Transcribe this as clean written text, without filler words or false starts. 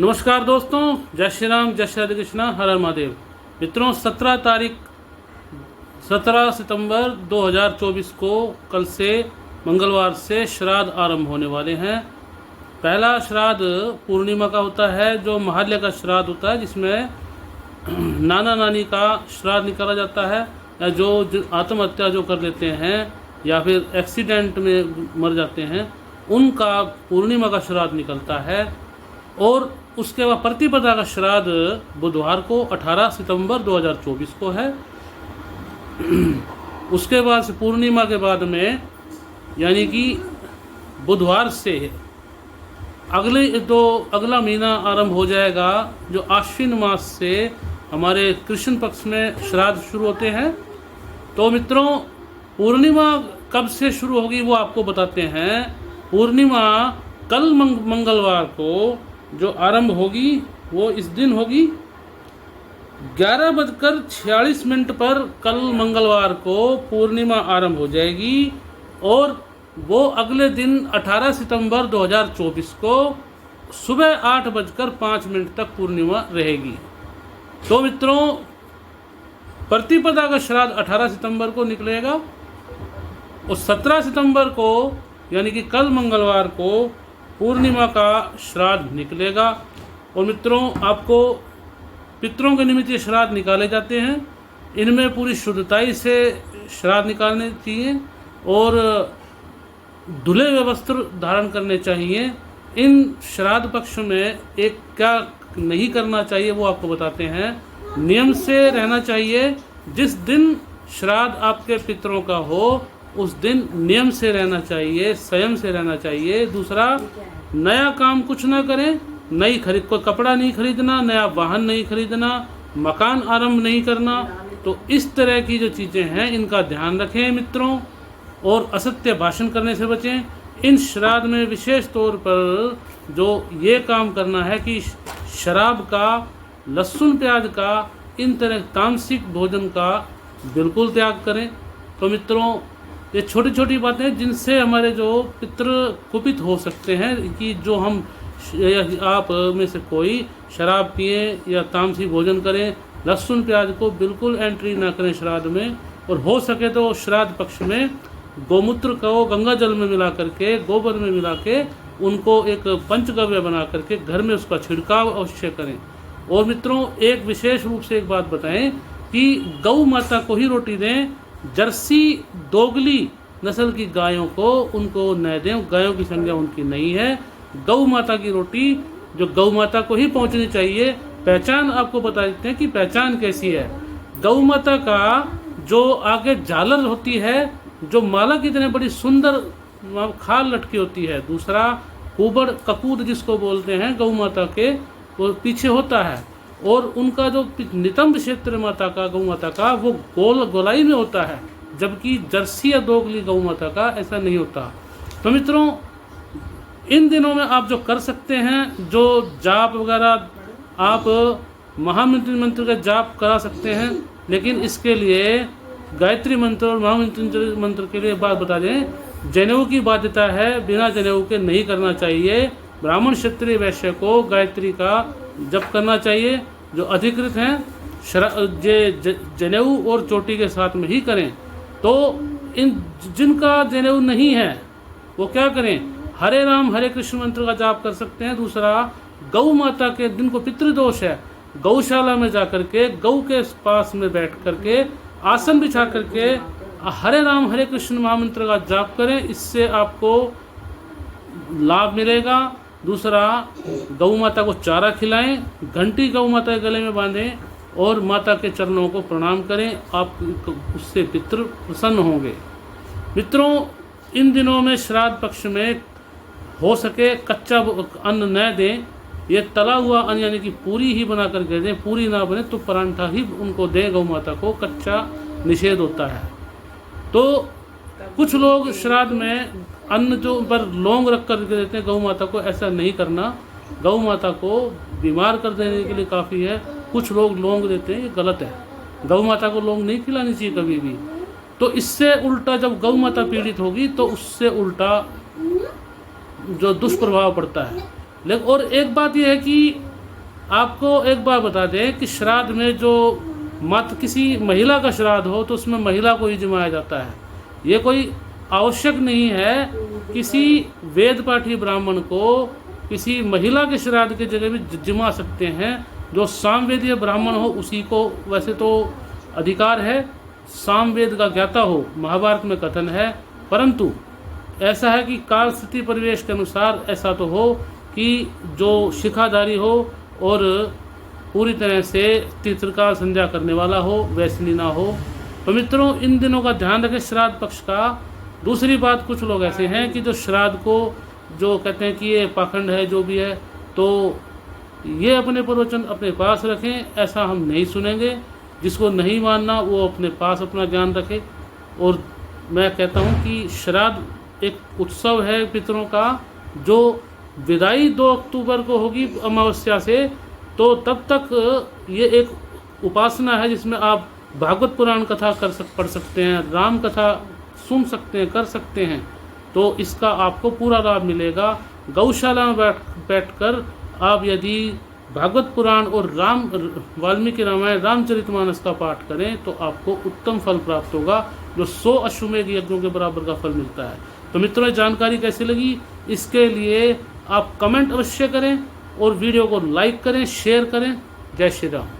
नमस्कार दोस्तों, जय श्री राम, जय श्री राधे कृष्णा, हर हर महादेव। मित्रों, 17 सितंबर 2024 को कल से मंगलवार से श्राद्ध आरंभ होने वाले हैं। पहला श्राद्ध पूर्णिमा का होता है, जो महालय का श्राद्ध होता है, जिसमें नाना नानी का श्राद्ध निकाला जाता है, या जो आत्महत्या जो कर लेते हैं या फिर एक्सीडेंट में मर जाते हैं, उनका पूर्णिमा का श्राद्ध निकलता है। और उसके बाद प्रतिपदा का श्राद्ध बुधवार को 18 सितंबर 2024 को है। उसके बाद से पूर्णिमा के बाद में, यानी कि बुधवार से अगला महीना आरंभ हो जाएगा, जो आश्विन मास से हमारे कृष्ण पक्ष में श्राद्ध शुरू होते हैं। तो मित्रों, पूर्णिमा कब से शुरू होगी वो आपको बताते हैं। पूर्णिमा कल मंगलवार को जो आरंभ होगी वो इस दिन होगी 11:46 पर कल मंगलवार को पूर्णिमा आरंभ हो जाएगी, और वो अगले दिन 18 सितंबर 2024 को सुबह 8:05 तक पूर्णिमा रहेगी। तो मित्रों, प्रतिपदा का श्राद्ध 18 सितंबर को निकलेगा, और 17 सितंबर को यानी कि कल मंगलवार को पूर्णिमा का श्राद्ध निकलेगा। और मित्रों, आपको पितरों के निमित्त ये श्राद्ध निकाले जाते हैं। इनमें पूरी शुद्धताई से श्राद्ध निकालने चाहिए और धुले हुए वस्त्र धारण करने चाहिए। इन श्राद्ध पक्ष में एक क्या नहीं करना चाहिए वो आपको बताते हैं। नियम से रहना चाहिए। जिस दिन श्राद्ध आपके पितरों का हो उस दिन नियम से रहना चाहिए, संयम से रहना चाहिए। दूसरा, नया काम कुछ ना करें, कोई कपड़ा नहीं खरीदना, नया वाहन नहीं खरीदना, मकान आरंभ नहीं करना। तो इस तरह की जो चीज़ें हैं इनका ध्यान रखें मित्रों, और असत्य भाषण करने से बचें। इन श्राद्ध में विशेष तौर पर जो ये काम करना है कि शराब का, लहसुन प्याज का, इन तरह तामसिक भोजन का बिल्कुल त्याग करें। तो मित्रों, ये छोटी छोटी बातें जिनसे हमारे जो पितृ कुपित हो सकते हैं कि जो हम आप में से कोई शराब पिए या तामसिक भोजन करें, लहसुन प्याज को बिल्कुल एंट्री ना करें श्राद्ध में। और हो सके तो श्राद्ध पक्ष में गोमूत्र को गंगा जल में मिला करके, गोबर में मिला के, उनको एक पंचगव्य बना करके घर में उसका छिड़काव अवश्य करें। और मित्रों, एक विशेष रूप से एक बात बताएं कि गौ माता को ही रोटी दें। जर्सी दोगली नस्ल की गायों को उनको न दें, गायों की संख्या उनकी नहीं है। गौ माता की रोटी जो गौ माता को ही पहुंचनी चाहिए। पहचान आपको बता देते हैं कि पहचान कैसी है। गौ माता का जो आगे झालर होती है, जो माला की तरह बड़ी सुंदर खाल लटकी होती है। दूसरा, कुबड़ कपूद जिसको बोलते हैं गौ माता के, वो पीछे होता है। और उनका जो नितंब क्षेत्र माता का, गौ माता का, वो गोलाई में होता है, जबकि जर्सी या दोगली गौ माता का ऐसा नहीं होता। तो मित्रों, इन दिनों में आप जो कर सकते हैं, जो जाप वगैरह, आप महामृत्युंजय मंत्र का जाप करा सकते हैं। लेकिन इसके लिए गायत्री मंत्र और महामृत्युंजय मंत्र के लिए बात बता दें, जनेऊ की बाध्यता है, बिना जनेऊ के नहीं करना चाहिए। ब्राह्मण, क्षत्रिय, वैश्य को गायत्री का जप करना चाहिए। जो अधिकृत हैं जनेऊ और चोटी के साथ में ही करें। तो इन जिनका जनेऊ नहीं है वो क्या करें, हरे राम हरे कृष्ण मंत्र का जाप कर सकते हैं। दूसरा, गौ माता के, जिनको पितृदोष है, गौशाला में जा करके गौ के पास में बैठ करके आसन बिछा करके हरे राम हरे कृष्ण महामंत्र का जाप करें। इससे आपको लाभ मिलेगा। दूसरा, गौ माता को चारा खिलाएं, घंटी गौ माता के गले में बांधें और माता के चरणों को प्रणाम करें। आप उससे पितृ प्रसन्न होंगे। मित्रों, इन दिनों में श्राद्ध पक्ष में हो सके कच्चा अन्न न दें। ये तला हुआ अन्न यानी कि पूरी ही बना करके दें। पूरी ना बने तो परांठा ही उनको दें गौ माता को। कच्चा निषेध होता है। तो कुछ लोग श्राद्ध में अन्न जो पर लौंग रख कर देते हैं गौ माता को, ऐसा नहीं करना। गौ माता को बीमार कर देने के लिए काफ़ी है। कुछ लोग लौंग देते हैं, ये गलत है। गौ माता को लौंग नहीं खिलानी चाहिए कभी भी। तो इससे उल्टा जब गौ माता पीड़ित होगी तो उससे उल्टा जो दुष्प्रभाव पड़ता है। लेकिन और एक बात यह है कि आपको एक बार बता दें कि श्राद्ध में जो मत किसी महिला का श्राद्ध हो तो उसमें महिला को ही जिमाया जाता है। ये कोई आवश्यक नहीं है किसी वेद पाठी ब्राह्मण को किसी महिला के श्राद्ध की जगह भी जिमा सकते हैं। जो सामवेदीय ब्राह्मण हो उसी को वैसे तो अधिकार है, सामवेद का ज्ञाता हो, महाभारत में कथन है। परंतु ऐसा है कि काल स्थिति परिवेश के अनुसार ऐसा तो हो कि जो शिखाधारी हो और पूरी तरह से तीर्थकाल संध्या करने वाला हो, वैसनी ना हो। तो मित्रों, इन दिनों का ध्यान रखें श्राद्ध पक्ष का। दूसरी बात, कुछ लोग ऐसे हैं कि जो श्राद्ध को जो कहते हैं कि ये पाखंड है, जो भी है, तो ये अपने प्रवचन अपने पास रखें, ऐसा हम नहीं सुनेंगे। जिसको नहीं मानना वो अपने पास अपना ज्ञान रखे। और मैं कहता हूँ कि श्राद्ध एक उत्सव है पितरों का, जो विदाई 2 अक्टूबर को होगी अमावस्या से, तो तब तक ये एक उपासना है जिसमें आप भागवत पुराण कथा पढ़ सकते हैं, राम कथा सुन सकते हैं, कर सकते हैं। तो इसका आपको पूरा लाभ मिलेगा। गौशाला में बैठकर आप यदि भागवत पुराण और वाल्मीकि रामायण रामचरितमानस का पाठ करें तो आपको उत्तम फल प्राप्त होगा, जो 100 अश्वमेध यज्ञों के बराबर का फल मिलता है। तो मित्रों, जानकारी कैसी लगी इसके लिए आप कमेंट अवश्य करें और वीडियो को लाइक करें, शेयर करें। जय श्री राम।